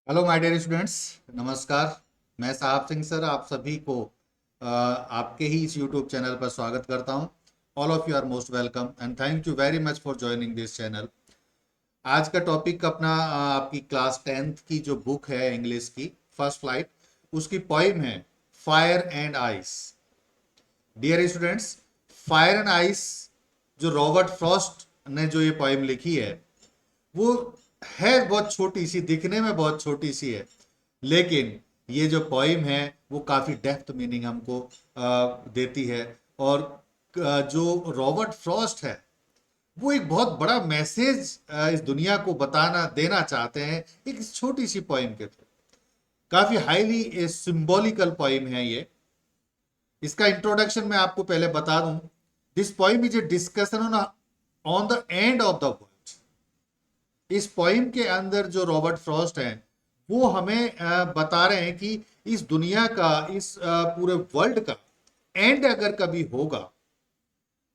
Hello my dear students. नमस्कार। मैं साहब सिंह सर आप सभी को आपके ही इस यूट्यूब चैनल पर स्वागत करता हूं। All of you are most welcome and thank you very much for joining this channel. आज का टॉपिक अपना आपकी क्लास 10th की जो बुक है इंग्लिश की फर्स्ट फ्लाइट, उसकी पोइम है fire and ice. Dear students, fire and ice जो रॉबर्ट फ्रॉस्ट ने जो ये पोइम लिखी है वो है बहुत छोटी सी, दिखने में बहुत छोटी सी है, लेकिन ये जो पोइम है वो काफी डेप्थ मीनिंग हमको देती है। और जो रॉबर्ट फ्रॉस्ट है वो एक बहुत बड़ा मैसेज इस दुनिया को बताना देना चाहते हैं एक छोटी सी पोइम के थ्रू। काफी हाईली सिंबॉलिकल पोइम है ये। इसका इंट्रोडक्शन मैं आपको पहले बता दूं। This poem is a discussion on the end of the world. इस पोइम के अंदर जो रॉबर्ट फ्रॉस्ट हैं वो हमें बता रहे हैं कि इस दुनिया का, इस पूरे वर्ल्ड का एंड अगर कभी होगा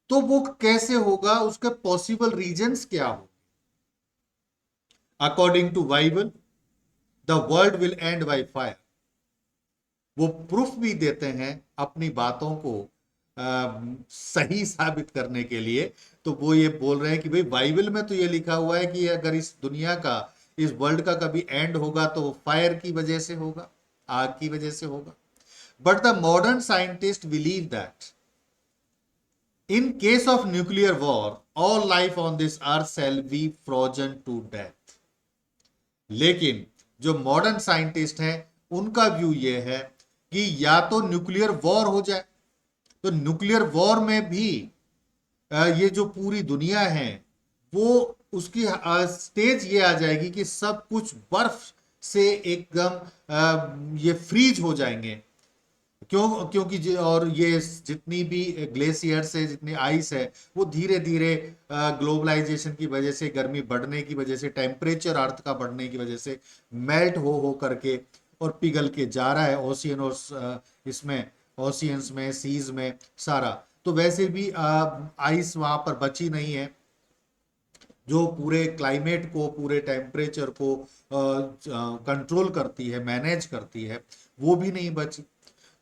तो वो कैसे होगा, उसके पॉसिबल रीजंस क्या हो। According to Bible the world will end by fire. वो प्रूफ भी देते हैं अपनी बातों को सही साबित करने के लिए। तो वो ये बोल रहे हैं कि भाई बाइबल में तो ये लिखा हुआ है कि अगर इस दुनिया का, इस वर्ल्ड का कभी एंड होगा तो वो फायर की वजह से होगा, आग की वजह से होगा। But the modern scientist believe that in case of nuclear war all life on this earth shall be Frozen two death. लेकिन जो मॉडर्न साइंटिस्ट हैं उनका व्यू ये है कि या तो न्यूक्लियर वॉर हो जाए, तो न्यूक्लियर वॉर में भी ये जो पूरी दुनिया है वो उसकी स्टेज ये आ जाएगी कि सब कुछ बर्फ से एकदम ये फ्रीज हो जाएंगे। क्योंकि और ये जितनी भी ग्लेशियर्स है, जितनी आइस है, वो धीरे धीरे ग्लोबलाइजेशन की वजह से, गर्मी बढ़ने की वजह से, टेम्परेचर अर्थ का बढ़ने की वजह से मेल्ट हो करके और पिघल के जा रहा है ओशियन और इसमें ओशियंस में, सीज में सारा। तो वैसे भी आइस वहां पर बची नहीं है जो पूरे क्लाइमेट को, पूरे टेम्परेचर को कंट्रोल करती है, मैनेज करती है, वो भी नहीं बची।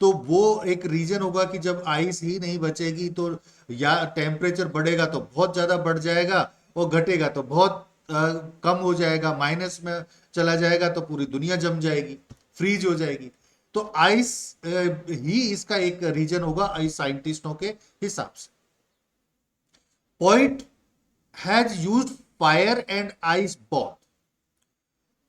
तो वो एक रीजन होगा कि जब आइस ही नहीं बचेगी तो या टेम्परेचर बढ़ेगा तो बहुत ज्यादा बढ़ जाएगा, और घटेगा तो बहुत कम हो जाएगा, माइनस में चला जाएगा तो पूरी दुनिया जम जाएगी, फ्रीज हो जाएगी। तो आइस ही इसका एक रीजन होगा आइस साइंटिस्टों के हिसाब से। Point has used fire and ice both.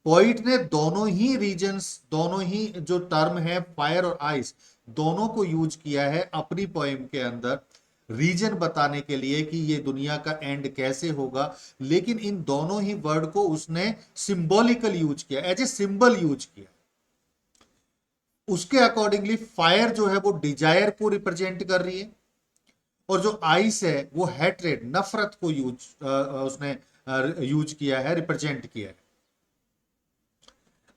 Poet ने दोनों ही रीजन्स, दोनों ही जो टर्म है फायर और आइस, दोनों को यूज किया है अपनी पोएम के अंदर रीजन बताने के लिए कि ये दुनिया का एंड कैसे होगा। लेकिन इन दोनों ही वर्ड को उसने सिंबॉलिकल यूज किया, एज ए सिंबल यूज किया। उसके अकॉर्डिंगली फायर जो है वो डिजायर को रिप्रेजेंट कर रही है, और जो आइस है वो हैट्रेड, नफरत को उसने यूज किया है, रिप्रेजेंट किया है।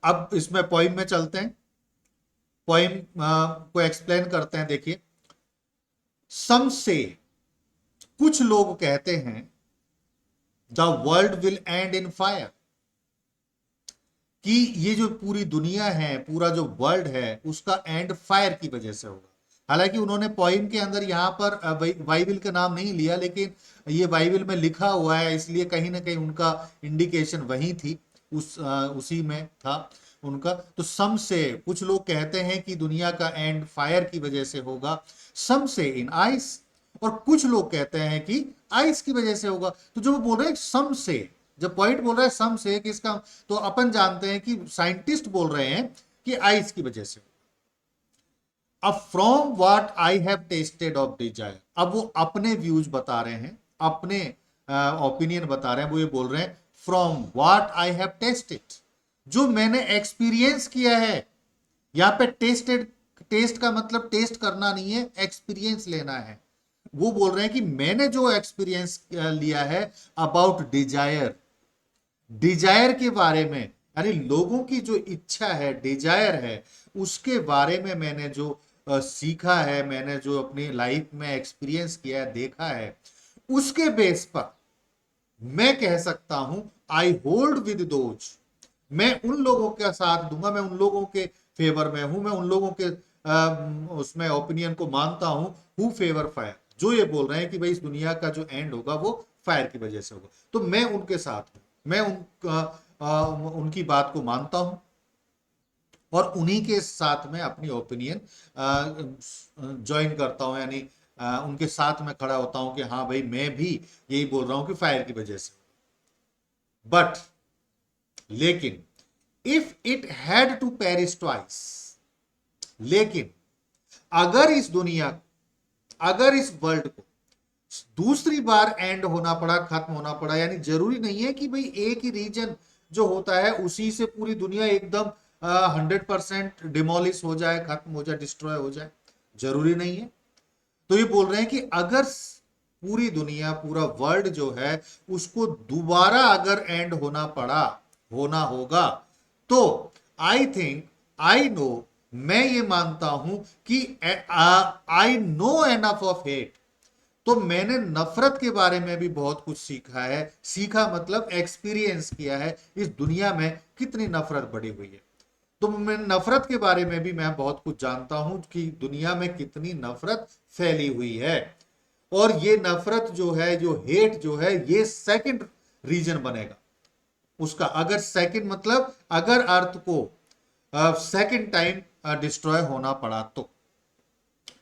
अब इसमें पोइम में चलते हैं, पोइम को एक्सप्लेन करते हैं। देखिए, सम से, कुछ लोग कहते हैं, the world will and in fire, कि ये जो पूरी दुनिया है, पूरा जो वर्ल्ड है, उसका एंड फायर की वजह से होगा। हालांकि उन्होंने पोइम के अंदर यहाँ पर बाइबल का नाम नहीं लिया, लेकिन ये बाइबल में लिखा हुआ है, इसलिए कहीं ना कहीं उनका इंडिकेशन वही थी, उसी में था उनका। तो सम से, कुछ लोग कहते हैं कि दुनिया का एंड फायर की वजह से होगा, सम से इन आइस, और कुछ लोग कहते हैं कि आइस की वजह से होगा। तो जो वो बोल रहे हैं सम से, जब पॉइंट बोल रहा है सम से, कि इसका तो अपन जानते हैं कि साइंटिस्ट बोल रहे हैं कि आइस की वजह से। अब from what I have tested of desire, अब वो अपने व्यूज बता रहे हैं, अपने ओपिनियन बता रहे हैं। वो ये बोल रहे हैं from what I have tested, जो मैंने एक्सपीरियंस किया है। यहाँ पे टेस्टेड, टेस्ट का मतलब टेस्ट करना नहीं है, एक्सपीरियंस लेना है। वो बोल रहे हैं कि मैंने जो एक्सपीरियंस लिया है अबाउट डिजायर, डिजायर के बारे में, यानी लोगों की जो इच्छा है, डिजायर है, उसके बारे में मैंने जो सीखा है, मैंने जो अपनी लाइफ में एक्सपीरियंस किया है, देखा है, उसके बेस पर मैं कह सकता हूं आई होल्ड विद दोज, मैं उन लोगों का साथ दूंगा, मैं उन लोगों के फेवर में हूं, मैं उन लोगों के उसमें ओपिनियन को मानता हूं हु फेवर फायर, जो ये बोल रहे हैं कि भाई इस दुनिया का जो एंड होगा वो फायर की वजह से होगा, तो मैं उनके साथ हूं, मैं उनकी बात को मानता हूं और उन्हीं के साथ में अपनी ओपिनियन ज्वाइन करता हूं, यानी उनके साथ में खड़ा होता हूं कि हाँ भाई मैं भी यही बोल रहा हूं कि फायर की वजह से। बट लेकिन if it had to perish twice, लेकिन अगर इस दुनिया, अगर इस वर्ल्ड को दूसरी बार एंड होना पड़ा, खत्म होना पड़ा, यानी जरूरी नहीं है कि भाई एक ही रीजन जो होता है उसी से पूरी दुनिया एकदम 100% डिमोलिश हो जाए, खत्म हो जाए, डिस्ट्रॉय हो जाए, जरूरी नहीं है। तो ये बोल रहे हैं कि अगर पूरी दुनिया, पूरा वर्ल्ड जो है उसको दोबारा अगर एंड होना पड़ा, होना होगा, तो आई थिंक, आई नो, मैं ये मानता हूं कि I know enough of hate, तो मैंने नफरत के बारे में भी बहुत कुछ सीखा है, सीखा मतलब एक्सपीरियंस किया है इस दुनिया में कितनी नफरत बढ़ी हुई है। तो मैं नफरत के बारे में भी मैं बहुत कुछ जानता हूं कि दुनिया में कितनी नफरत फैली हुई है, और ये नफरत जो है, जो हेट जो है, ये सेकंड रीजन बनेगा उसका, अगर सेकंड मतलब अगर अर्थ को सेकंड टाइम डिस्ट्रॉय होना पड़ा तो।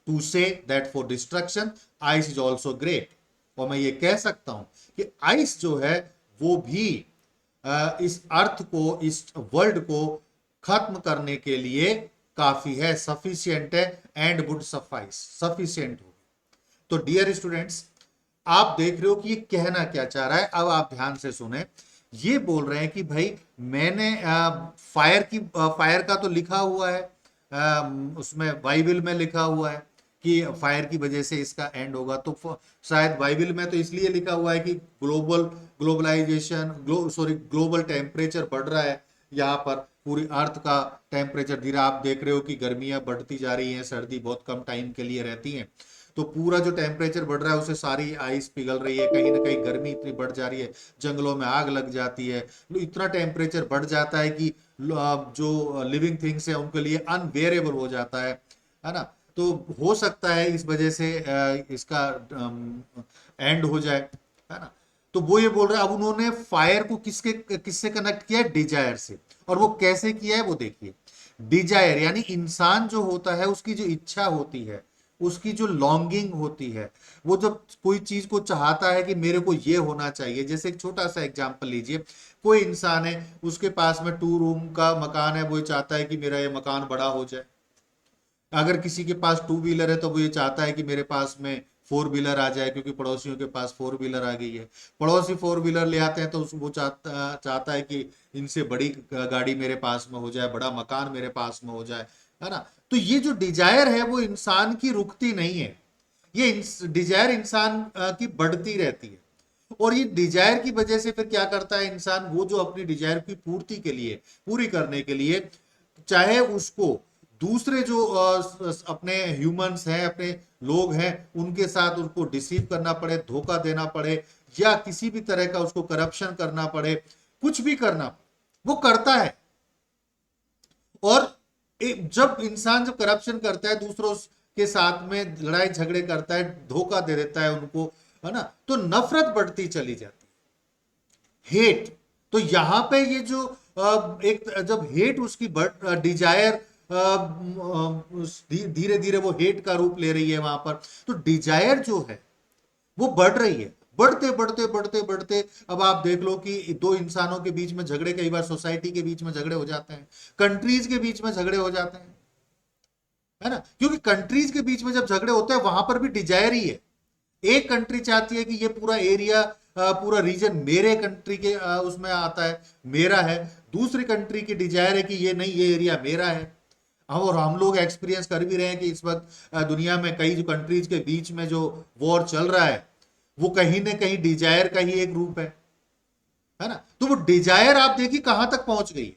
To say that for destruction ice is also great, और मैं ये कह सकता हूं कि आइस जो है वो भी इस अर्थ को, इस वर्ल्ड को खत्म करने के लिए काफी है, सफिशियंट है, एंड वुड सफाइस, सफिशियंट हो। तो डियर स्टूडेंट्स, आप देख रहे हो कि ये कहना क्या चाह रहा है, अब आप ध्यान से सुने। ये बोल रहे हैं कि भाई मैंने फायर का तो लिखा हुआ है, उसमें बाइबल में लिखा हुआ है कि फायर की वजह से इसका एंड होगा, तो शायद बाइबल में तो इसलिए लिखा हुआ है कि ग्लोबल टेम्परेचर बढ़ रहा है, यहाँ पर पूरी अर्थ का टेम्परेचर धीरे, आप देख रहे हो कि गर्मियां बढ़ती जा रही हैं, सर्दी बहुत कम टाइम के लिए रहती हैं, तो पूरा जो टेम्परेचर बढ़ रहा है उससे सारी आइस पिघल रही है, कहीं ना कहीं गर्मी इतनी बढ़ जा रही है, जंगलों में आग लग जाती है, इतना टेम्परेचर बढ़ जाता है कि जो लिविंग थिंग्स है उनके लिए अनबेरेबल हो जाता है ना। तो हो सकता है इस वजह से इसका एंड हो जाए, है ना। तो वो ये बोल रहे हैं, अब उन्होंने फायर को किससे कनेक्ट किया है, डिजायर से, और वो कैसे किया है वो देखिए। डिजायर यानी इंसान जो होता है उसकी जो इच्छा होती है, उसकी जो लॉन्गिंग होती है, वो जब कोई चीज को चाहता है कि मेरे को ये होना चाहिए, जैसे एक छोटा सा एग्जांपल लीजिए, कोई इंसान है उसके पास में 2 रूम का मकान है, वो चाहता है कि मेरा ये मकान बड़ा हो जाए। अगर किसी के पास 2 व्हीलर है तो वो ये चाहता है कि मेरे पास में 4 व्हीलर आ जाए, क्योंकि पड़ोसियों के पास 4 व्हीलर आ गई है, पड़ोसी 4 व्हीलर ले आते हैं तो वो चाहता है कि इनसे बड़ी गाड़ी मेरे पास में हो जाए, बड़ा मकान मेरे पास में हो जाए, है ना। तो ये जो डिजायर है वो इंसान की रुकती नहीं है, ये डिजायर इंसान की बढ़ती रहती है, और ये डिजायर की वजह से फिर क्या करता है इंसान, वो जो अपनी डिजायर की पूर्ति के लिए, पूरी करने के लिए, चाहे उसको दूसरे जो अपने ह्यूमंस हैं, अपने लोग हैं, उनके साथ उनको डिसीव करना पड़े, धोखा देना पड़े, या किसी भी तरह का उसको करप्शन करना पड़े, कुछ भी करना पड़े, वो करता है। और जब इंसान जब करप्शन करता है, दूसरों के साथ में लड़ाई झगड़े करता है, धोखा दे देता है उनको, है ना, तो नफरत बढ़ती चली जाती है, हेट। तो यहां पे ये जो एक जब हेट उसकी डिजायर धीरे धीरे वो हेट का रूप ले रही है वहां पर, तो डिजायर जो है वो बढ़ रही है, बढ़ते बढ़ते बढ़ते बढ़ते। अब आप देख लो कि दो इंसानों के बीच में झगड़े, कई बार सोसाइटी के बीच में झगड़े हो जाते हैं, कंट्रीज के बीच में झगड़े हो जाते हैं, है ना, क्योंकि कंट्रीज के बीच में जब झगड़े होते हैं वहां पर भी डिजायर ही है। एक कंट्री चाहती है कि ये पूरा एरिया, पूरा रीजन मेरे कंट्री के उसमें आता है, मेरा है, दूसरी कंट्री की डिजायर है कि ये नहीं, ये एरिया मेरा है। और हम लोग एक्सपीरियंस कर भी रहे हैं कि इस वक्त दुनिया में कई जो कंट्रीज के बीच में जो वॉर चल रहा है वो कहीं ना कहीं डिजायर का ही एक रूप है ना। तो वो डिजायर आप देखिए कहां तक पहुंच गई है,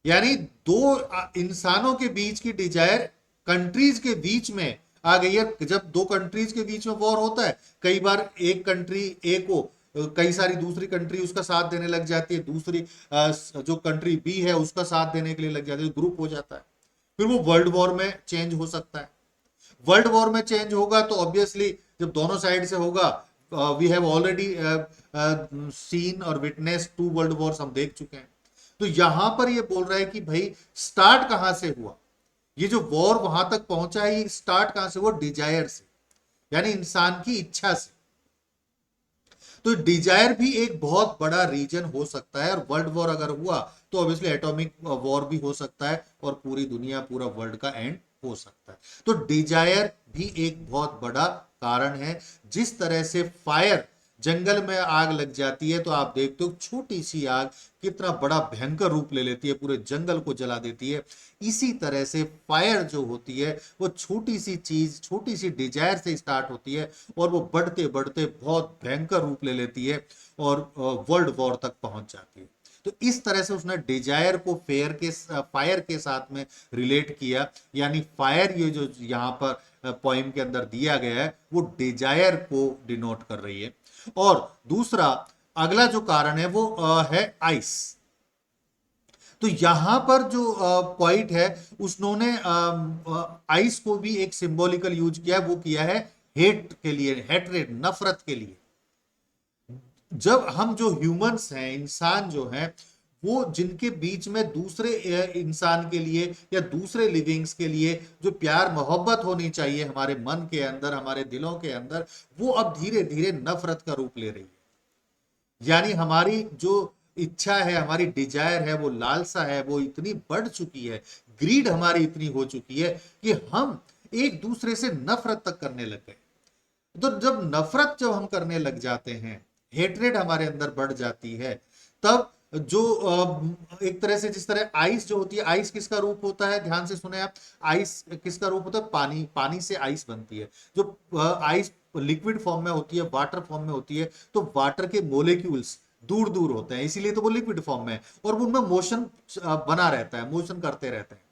यानी दो इंसानों के बीच की डिजायर कंट्रीज के बीच में आ गई है। जब दो कंट्रीज के बीच में वॉर होता है, कई बार एक कंट्री ए को कई सारी दूसरी कंट्री उसका साथ देने लग जाती है, दूसरी जो कंट्री बी है उसका साथ देने के लिए लग जाती है, ग्रुप हो जाता है, फिर वो वर्ल्ड वॉर में चेंज हो सकता है। वर्ल्ड वॉर में चेंज होगा तो ऑब्वियसली जब दोनों साइड से होगा, वी हैव ऑलरेडी सीन और विटनेस 2 वर्ल्ड वॉर्स हम देख चुके हैं। तो यहां पर ये बोल रहा है कि भाई स्टार्ट कहां से हुआ, ये जो वॉर वहां तक पहुंचा है ये स्टार्ट कहां से हुआ, डिजायर से, यानी इंसान की इच्छा से। तो डिजायर भी एक बहुत बड़ा रीजन हो सकता है, और वर्ल्ड वॉर अगर हुआ तो ऑब्वियसली एटॉमिक वॉर भी हो सकता है और पूरी दुनिया पूरा वर्ल्ड का एंड हो सकता है। तो डिजायर भी एक बहुत बड़ा कारण है। जिस तरह से फायर, जंगल में आग लग जाती है तो आप देखते हो छोटी सी आग कितना बड़ा भयंकर रूप ले लेती है, पूरे जंगल को जला देती है। इसी तरह से फायर जो होती है वो छोटी सी चीज, छोटी सी डिजायर से स्टार्ट होती है और वो बढ़ते बढ़ते बहुत भयंकर रूप ले लेती है और वर्ल्ड वॉर तक पहुंच जाती है। तो इस तरह से उसने डिजायर को फायर के साथ में रिलेट किया, यानी फायर ये जो यहाँ पर पोइम के अंदर दिया गया है वो डिजायर को डिनोट कर रही है। और दूसरा अगला जो कारण है वो है आइस। तो यहां पर जो पॉइंट है उसने आइस को भी एक सिंबॉलिकल यूज किया है, वो किया है हेट के लिए, हेटरेड, नफरत के लिए। जब हम जो ह्यूमंस हैं, इंसान जो हैं, वो जिनके बीच में दूसरे इंसान के लिए या दूसरे लिविंग्स के लिए जो प्यार मोहब्बत होनी चाहिए हमारे मन के अंदर, हमारे दिलों के अंदर, वो अब धीरे धीरे नफरत का रूप ले रही है। यानी हमारी जो इच्छा है, हमारी डिजायर है, वो लालसा है, वो इतनी बढ़ चुकी है, ग्रीड हमारी इतनी हो चुकी है कि हम एक दूसरे से नफरत तक करने लग गए। तो जब हम करने लग जाते हैं, हेट्रेड हमारे अंदर बढ़ जाती है, तब जो एक तरह से, जिस तरह आइस जो होती है, आइस किसका रूप होता है, ध्यान से सुने आप, आइस किसका रूप होता है, पानी, पानी से आइस बनती है। जो आइस लिक्विड फॉर्म में होती है, वाटर फॉर्म में होती है, तो वाटर के मोलिक्यूल्स दूर दूर होते हैं, इसीलिए तो वो लिक्विड फॉर्म में है और उनमें मोशन बना रहता है, मोशन करते रहते हैं।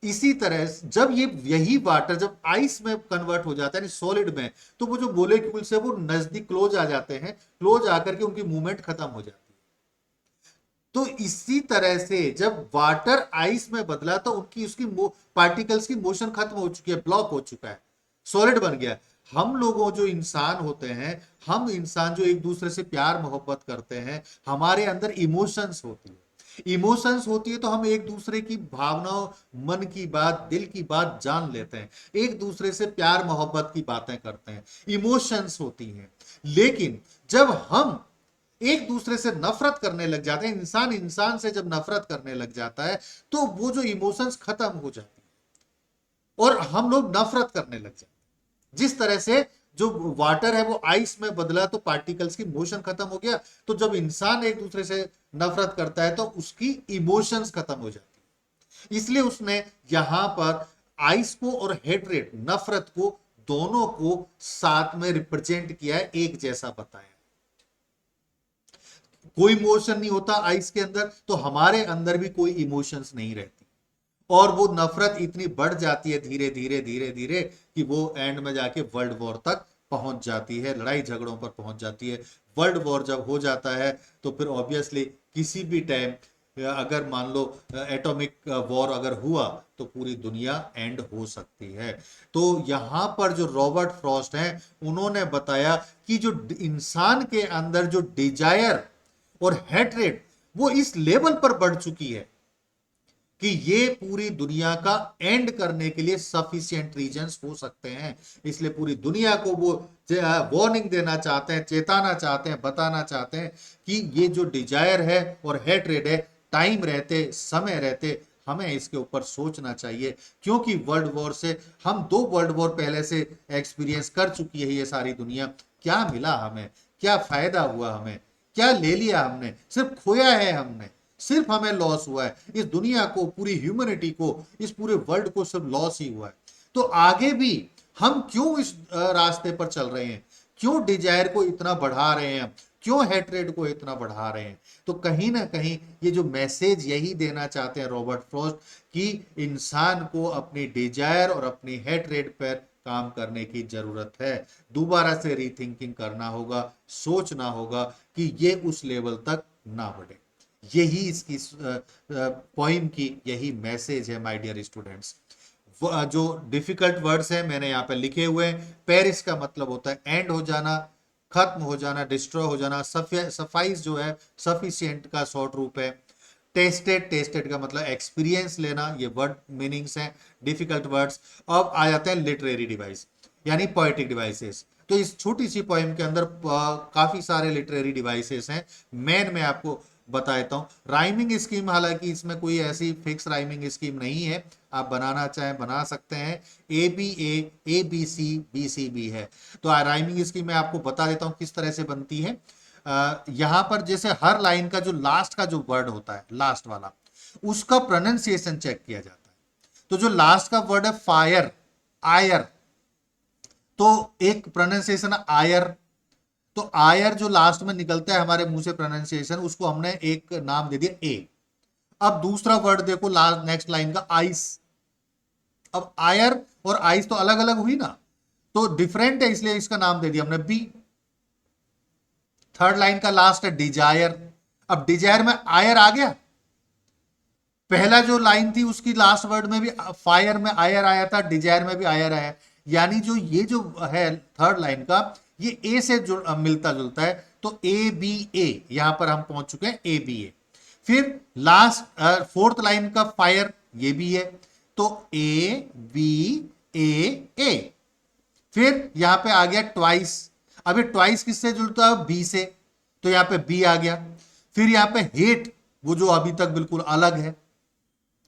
इसी तरह जब ये यही वाटर जब आइस में कन्वर्ट हो जाता है, सॉलिड में, तो वो जो मोलिक्यूल्स है वो नजदीक क्लोज आ जाते हैं, क्लोज आकर के उनकी मूवमेंट खत्म हो जाती है। तो इसी तरह से जब वाटर आइस में बदला तो उनकी उसकी पार्टिकल्स की मोशन खत्म हो चुकी है, ब्लॉक हो चुका है, सॉलिड बन गया। हम लोगों जो इंसान होते हैं, हम इंसान जो एक दूसरे से प्यार मोहब्बत करते हैं, हमारे अंदर इमोशंस होती है, इमोशंस होती है तो हम एक दूसरे की भावनाओं, मन की बात, दिल की बात जान लेते हैं, एक दूसरे से प्यार मोहब्बत की बातें करते हैं, इमोशंस होती हैं। लेकिन जब हम एक दूसरे से नफरत करने लग जाते हैं, इंसान इंसान से जब नफरत करने लग जाता है तो वो जो इमोशंस खत्म हो जाती है और हम लोग नफरत करने लग जाते हैं। जिस तरह से जो वाटर है वो आइस में बदला तो पार्टिकल्स की मोशन खत्म हो गया, तो जब इंसान एक दूसरे से नफरत करता है तो उसकी इमोशंस खत्म हो जाती है। इसलिए उसने यहां पर आइस को और हेट्रेड, नफरत को, दोनों को साथ में रिप्रेजेंट किया है, एक जैसा बताया। कोई इमोशन नहीं होता आइस के अंदर तो हमारे अंदर भी कोई इमोशंस नहीं रहती, और वो नफरत इतनी बढ़ जाती है धीरे धीरे धीरे धीरे कि वो एंड में जाके वर्ल्ड वॉर तक पहुंच जाती है, लड़ाई झगड़ों पर पहुंच जाती है। वर्ल्ड वॉर जब हो जाता है तो फिर ऑब्वियसली किसी भी टाइम अगर मान लो एटॉमिक वॉर अगर हुआ तो पूरी दुनिया एंड हो सकती है। तो यहां पर जो रॉबर्ट फ्रॉस्ट हैं उन्होंने बताया कि जो इंसान के अंदर जो डिजायर और हेट्रेड वो इस लेवल पर बढ़ चुकी है कि ये पूरी दुनिया का एंड करने के लिए सफिशिएंट रीजंस हो सकते हैं। इसलिए पूरी दुनिया को वो वार्निंग देना चाहते हैं, चेताना चाहते हैं, बताना चाहते हैं कि ये जो डिजायर है और हेट्रेड है, टाइम रहते, समय रहते हमें इसके ऊपर सोचना चाहिए। क्योंकि वर्ल्ड वॉर से हम 2 वर्ल्ड वॉर पहले से एक्सपीरियंस कर चुकी है ये सारी दुनिया। क्या मिला हमें, क्या फायदा हुआ, हमें क्या ले लिया, हमने सिर्फ खोया है, हमने सिर्फ हमें लॉस हुआ है। इस दुनिया को, पूरी ह्यूमैनिटी को, इस पूरे वर्ल्ड को सिर्फ लॉस ही हुआ है। तो आगे भी हम क्यों इस रास्ते पर चल रहे हैं, क्यों डिजायर को इतना बढ़ा रहे हैं, क्यों हेट्रेड को इतना बढ़ा रहे हैं? तो कहीं ना कहीं ये जो मैसेज यही देना चाहते हैं रॉबर्ट फ्रॉस्ट कि इंसान को अपनी डिजायर और अपनी हेट्रेड पर काम करने की जरूरत है। दोबारा से रीथिंकिंग करना होगा, सोचना होगा कि ये उस लेवल तक ना बढ़े। यही इसकी पोइम की यही मैसेज है माय डियर स्टूडेंट्स। जो डिफिकल्ट वर्ड्स हैं मैंने यहाँ पे लिखे हुए हैं। पेरिस का मतलब होता है एंड हो जाना, खत्म हो जाना, डिस्ट्रॉय हो जाना। सफाइस जो है सफिशिएंट का शॉर्ट रूप है। टेस्टेड, टेस्टेड का मतलब एक्सपीरियंस लेना। ये वर्ड मीनिंग्स हैं डिफिकल्ट वर्ड्स। अब आ जाते हैं लिटरेरी डिवाइस यानी पोएटिक डिवाइसेस। तो इस छोटी सी पोएम के अंदर काफी सारे लिटरेरी डिवाइसेस हैं। मेन मैं आपको बता देता हूँ। राइमिंग स्कीम, हालांकि इसमें कोई ऐसी फिक्स राइमिंग स्कीम नहीं है, आप बनाना चाहें बना सकते हैं। ए बी है। तो राइमिंग स्कीम मैं आपको बता देता हूँ किस तरह से बनती है। यहां पर जैसे हर लाइन का जो लास्ट का जो वर्ड होता है, लास्ट वाला, उसका प्रोनाउंसिएशन चेक किया जाता है। तो जो लास्ट का वर्ड है फायर, आयर, तो एक प्रोनाउंसिएशन आयर। तो आयर जो लास्ट में निकलता है हमारे मुंह से प्रोनाउंसिएशन, उसको हमने एक नाम दे दिया ए। अब दूसरा वर्ड देखो लास्ट नेक्स्ट लाइन का आइस। अब आयर और आइस तो अलग अलग हुई ना, तो डिफरेंट है, इसलिए इसका नाम दे दिया हमने बी। थर्ड लाइन का लास्ट है डिजायर। अब डिजायर में आयर आ गया। पहला जो लाइन थी उसकी लास्ट वर्ड में भी फायर में आयर आया था, डिजायर में भी आयर आया। यानी जो ये जो है थर्ड लाइन का, ये ए से मिलता जुलता है। तो ए बी ए, यहां पर हम पहुंच चुके हैं ए बी ए। फिर लास्ट फोर्थ लाइन का फायर, ये भी है। तो ए बी ए ए। फिर यहां पे आ गया ट्वाइस। अब ये ट्वाइस किससे जुड़ता है? बी से, तो यहां पे बी आ गया। फिर यहां पे हेट, वो जो अभी तक बिल्कुल अलग है,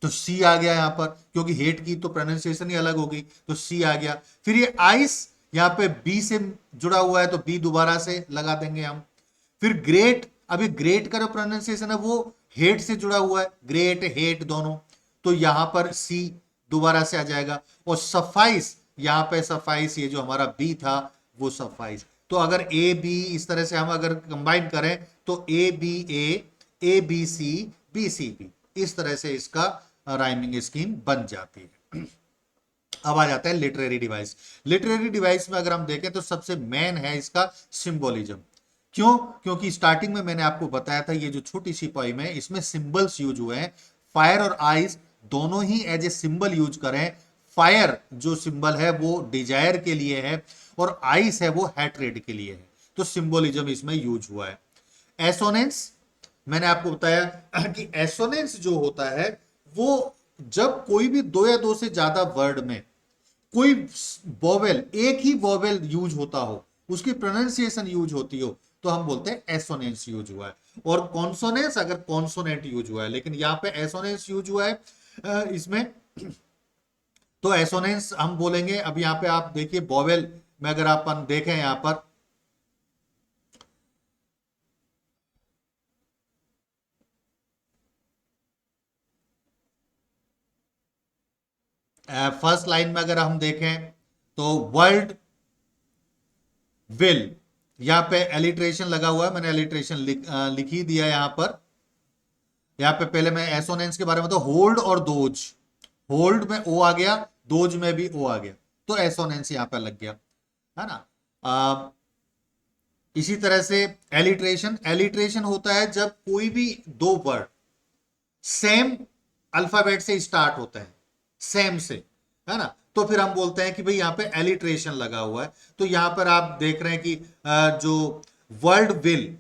तो सी आ गया यहां पर, क्योंकि हेट की तो प्रोनाउंसिएशन ही अलग होगी, तो सी आ गया। फिर ये आइस यहां पे बी से जुड़ा हुआ है, तो बी दोबारा से लगा देंगे हम। फिर ग्रेट, अभी ग्रेट का जो प्रोनाउंसिएशन है वो हेट से जुड़ा हुआ है, ग्रेट हेट दोनों, तो यहां पर सी दोबारा से आ जाएगा। और सफाइस, यहां पे सफाइस, ये जो हमारा बी था वो सफाइस। तो अगर ए बी इस तरह से हम अगर कंबाइन करें तो ए बी सी बी, इस तरह से इसका राइमिंग स्कीम बन जाती है। अब आ जाता है लिटरेरी डिवाइस। लिटरेरी डिवाइस में अगर हम देखें तो सबसे मेन है इसका सिंबोलिज्म। क्यों? क्योंकि स्टार्टिंग में मैंने आपको बताया था ये जो छोटी सी पोइम है इसमें सिंबल्स यूज हुए हैं। फायर और आइस दोनों ही एज ए सिंबल यूज करें। फायर जो सिंबल है वो डिजायर के लिए है और आइस है वो हैट्रेड के लिए है। तो सिंबोलिज्म इसमें यूज हुआ है। एसोनेंस, मैंने आपको बताया कि एसोनेंस जो होता है वो जब कोई भी दो या दो से ज्यादा वर्ड में कोई वोवेल, एक ही वोवेल यूज होता हो, उसकी प्रोनाउंसिएशन यूज होती हो, तो हम बोलते हैं एसोनेंस यूज हुआ है। और कॉन्सोनेंस अगर कॉन्सोनेंट यूज हुआ है, लेकिन यहां पे एसोनेंस यूज हुआ है इसमें, तो एसोनेंस हम बोलेंगे। अब यहां पे आप देखिए वोवेल में अगर आप देखें यहां पर फर्स्ट लाइन में अगर हम देखें तो वर्ल्ड विल, यहां पे एलिट्रेशन लगा हुआ है, मैंने एलिट्रेशन लिख ही दिया यहां पर। यहां पे पहले मैं एसोनेंस के बारे में, तो होल्ड और दोज, होल्ड में ओ आ गया, दोज में भी ओ आ गया, तो एसोनेंस यहां पे लग गया, है ना। इसी तरह से एलिट्रेशन, एलिट्रेशन होता है जब कोई भी दो वर्ड सेम अल्फाबेट से स्टार्ट होते हैं, सेम से, है ना, तो फिर हम बोलते हैं कि भाई यहाँ पे एलिट्रेशन लगा हुआ है। तो यहां पर आप देख रहे हैं कि जो वर्ल्ड विल,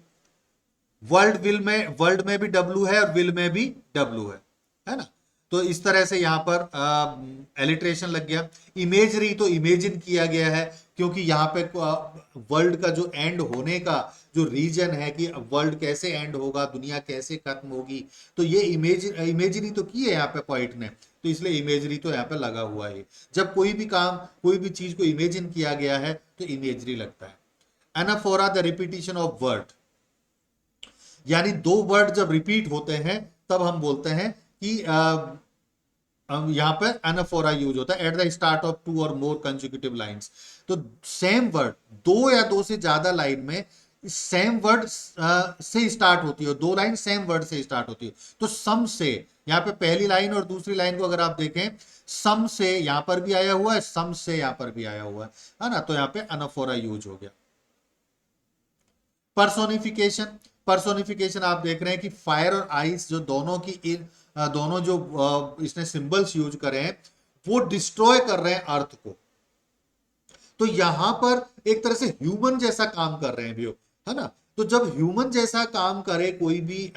वर्ल्ड में भी डब्लू है और विल में भी डब्लू है ना। तो इस तरह से यहां पर एलिट्रेशन लग गया। इमेजरी, तो इमेजिन किया गया है, क्योंकि यहाँ पे वर्ल्ड का जो एंड होने का जो रीजन है कि वर्ल्ड कैसे एंड होगा, दुनिया कैसे खत्म होगी, तो ये इमेजरी तो की है यहाँ पे पॉइंट ने, तो इसलिए इमेजरी तो यहाँ पे लगा हुआ है। जब कोई भी काम, कोई भी चीज को इमेजिन किया गया है तो इमेजरी लगता है। Anaphora, the repetition of word, यानी दो वर्ड जब रिपीट होते हैं तब हम बोलते हैं कि यहां पर एनाफोरा यूज होता है at the start of two or more consecutive lines. तो सेम वर्ड दो या दो से ज्यादा लाइन में सेम वर्ड से स्टार्ट होती है, दो लाइन सेम वर्ड से स्टार्ट होती है, तो सम से, यहाँ पे पहली लाइन और दूसरी लाइन को अगर आप देखें, सम से यहाँ पर भी आया हुआ है, सम से यहाँ पर भी आया हुआ है ना, तो यहाँ पे अनफोरा यूज हो गया। पर्सोनिफिकेशन, पर्सोनिफिकेशन आप देख रहे हैं कि फायर और आइस जो दोनों की दोनों जो इसने सिंबल्स यूज करे हैं वो डिस्ट्रॉय कर रहे हैं अर्थ को। तो यहां पर एक तरह से ह्यूमन जैसा काम कर रहे हैं भी, है ना। तो जब ह्यूमन जैसा काम करे कोई भी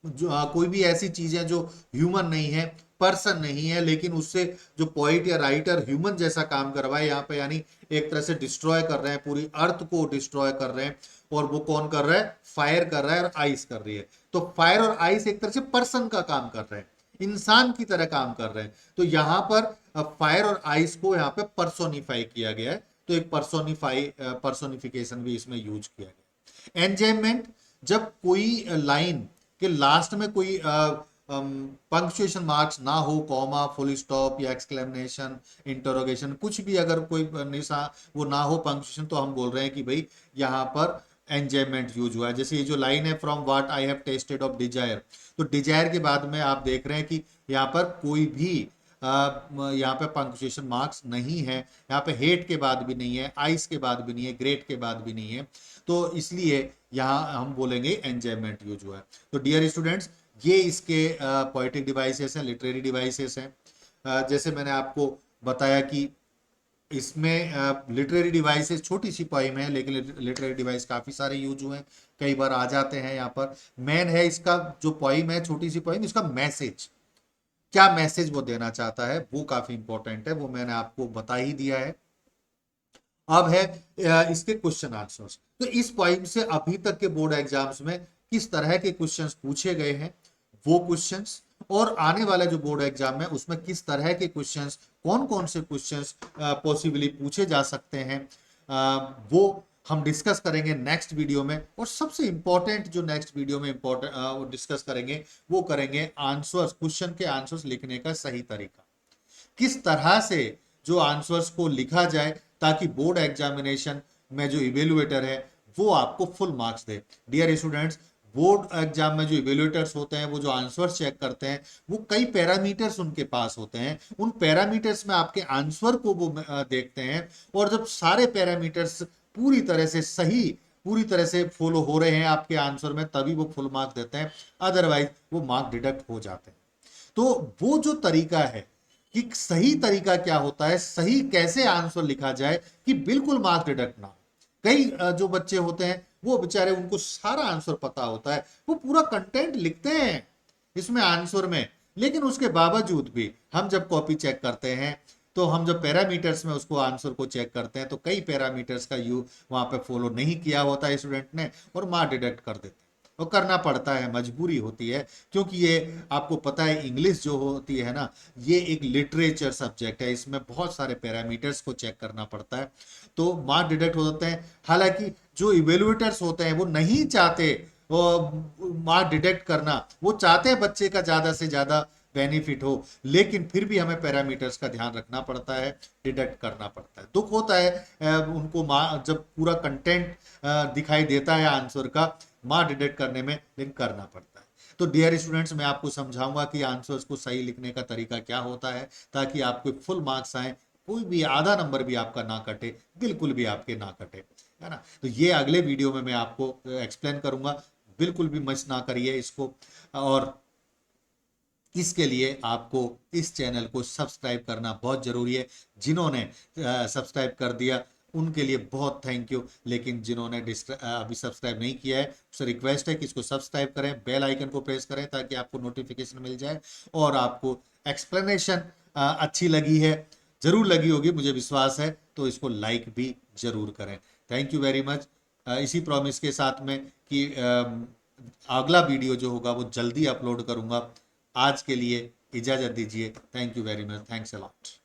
कोई भी ऐसी चीजें जो ह्यूमन नहीं है, पर्सन नहीं है, लेकिन उससे जो पोइट या राइटर ह्यूमन जैसा काम करवाए यहाँ पे, यानी एक तरह से डिस्ट्रॉय कर रहे हैं, पूरी अर्थ को डिस्ट्रॉय कर रहे हैं। और वो कौन कर रहा है? फायर कर रहा है और आइस कर रही है। तो फायर और आइस एक तरह से पर्सन का काम कर रहे हैं, इंसान की तरह काम कर रहे हैं। तो यहां पर फायर और आइस को यहाँ पे पर्सोनिफाई किया गया है, तो एक पर्सोनिफिकेशन भी इसमें यूज किया गया। एंजाइनमेंट, जब कोई लाइन के लास्ट में कोई पंक्चुएशन मार्क्स ना हो, कॉमा, फुल स्टॉप या एक्सक्लेमेशन, इंटरोगेशन, कुछ भी अगर कोई निशा वो ना हो पंक्चुएशन, तो हम बोल रहे हैं कि भाई यहाँ पर एंजॉयमेंट यूज हुआ है। जैसे ये जो लाइन है, from what I have tested of desire, तो डिजायर के बाद में आप देख रहे हैं कि यहाँ पर कोई भी यहाँ पे पंक्चुएशन मार्क्स नहीं है, यहाँ पे हेट के बाद भी नहीं है, आइस के बाद भी नहीं है, ग्रेट के बाद भी नहीं है, तो इसलिए यहाँ हम बोलेंगे एंजॉयमेंट यूज हुआ है। तो डियर स्टूडेंट्स, ये इसके पोएटिक डिवाइसेस हैं, लिटरेरी डिवाइसेस हैं। जैसे मैंने आपको बताया कि इसमें लिटरेरी डिवाइसेस छोटी सी पोइम है, लेकिन लिटरेरी डिवाइस काफी सारे यूज हुए हैं, कई बार आ जाते हैं यहाँ पर। मेन है इसका जो पोइम है, छोटी सी पोइम, इसका मैसेज, क्या मैसेज वो देना चाहता है, वो काफी इंपॉर्टेंट है, वो मैंने आपको बता ही दिया है। अब है इसके क्वेश्चन आंसर्स। तो इस पॉइंट से अभी तक के बोर्ड एग्जाम्स में किस तरह के क्वेश्चंस पूछे गए हैं, वो क्वेश्चंस, और आने वाले जो बोर्ड एग्जाम में उसमें किस तरह के क्वेश्चंस, कौन कौन से क्वेश्चंस पॉसिबली पूछे जा सकते हैं, वो हम डिस्कस करेंगे नेक्स्ट वीडियो में। और सबसे इंपॉर्टेंट जो नेक्स्ट वीडियो में इंपॉर्टेंट डिस्कस करेंगे, वो करेंगे आंसर्स, क्वेश्चन के आंसर्स लिखने का सही तरीका, किस तरह से जो आंसर्स को लिखा जाए ताकि बोर्ड एग्जामिनेशन में जो इवेल्युएटर है वो आपको फुल मार्क्स दे। डियर स्टूडेंट्स, बोर्ड एग्जाम में जो इवेल्युएटर्स होते हैं, वो जो आंसर्स चेक करते हैं, वो कई पैरामीटर्स उनके पास होते हैं, उन पैरामीटर्स में आपके आंसर को वो देखते हैं, और जब सारे पैरामीटर्स पूरी तरह से सही, पूरी तरह से फॉलो हो रहे हैं आपके आंसर में, तभी वो फुल मार्क्स देते हैं, अदरवाइज वो मार्क डिडक्ट हो जाते हैं। तो वो जो तरीका है कि सही तरीका क्या होता है, सही कैसे आंसर लिखा जाए कि बिल्कुल मार्क्स डिडक्ट ना हो। कई जो बच्चे होते हैं वो बेचारे, उनको सारा आंसर पता होता है, वो पूरा कंटेंट लिखते हैं इसमें आंसर में, लेकिन उसके बावजूद भी हम जब कॉपी चेक करते हैं, तो हम जब पैरामीटर्स में उसको आंसर को चेक करते हैं, तो कई पैरामीटर्स का यू वहां पे फॉलो नहीं किया होता है स्टूडेंट ने, और मार्क डिडक्ट कर देते हैं। वो करना पड़ता है, मजबूरी होती है, क्योंकि ये आपको पता है इंग्लिश जो होती है ना, ये एक लिटरेचर सब्जेक्ट है, इसमें बहुत सारे पैरामीटर्स को चेक करना पड़ता है, तो मार्क डिडक्ट हो जाते हैं। हालांकि जो इवेल्युएटर्स होते हैं वो नहीं चाहते मार्क डिडक्ट करना, वो चाहते हैं बच्चे का ज्यादा से ज्यादा बेनिफिट हो, लेकिन फिर भी हमें पैरामीटर्स का ध्यान रखना पड़ता है, डिडक्ट करना पड़ता है। दुख होता है उनको जब पूरा कंटेंट दिखाई देता है आंसर का, मार्क डिडक्ट करने में, लेकिन करना पड़ता है। तो डियर स्टूडेंट्स, मैं आपको समझाऊंगा कि आंसर्स को सही लिखने का तरीका क्या होता है, ताकि आपके फुल मार्क्स आए, कोई भी आधा नंबर भी आपका ना कटे, बिल्कुल भी आपके ना कटे, है ना। तो ये अगले वीडियो में मैं आपको एक्सप्लेन करूंगा, बिल्कुल भी मिस ना करिए इसको। और इसके लिए आपको इस चैनल को सब्सक्राइब करना बहुत जरूरी है। जिन्होंने सब्सक्राइब कर दिया उनके लिए बहुत थैंक यू, लेकिन जिन्होंने अभी सब्सक्राइब नहीं किया है, उससे रिक्वेस्ट है कि इसको सब्सक्राइब करें, बेल आइकन को प्रेस करें, ताकि आपको नोटिफिकेशन मिल जाए। और आपको एक्सप्लेनेशन अच्छी लगी है, जरूर लगी होगी, मुझे विश्वास है, तो इसको लाइक भी जरूर करें। Thank you very much. इसी प्रॉमिस के साथ में कि अगला वीडियो जो होगा वो जल्दी अपलोड करूंगा। आज के लिए इजाजत दीजिए। Thank you very much, thanks a lot.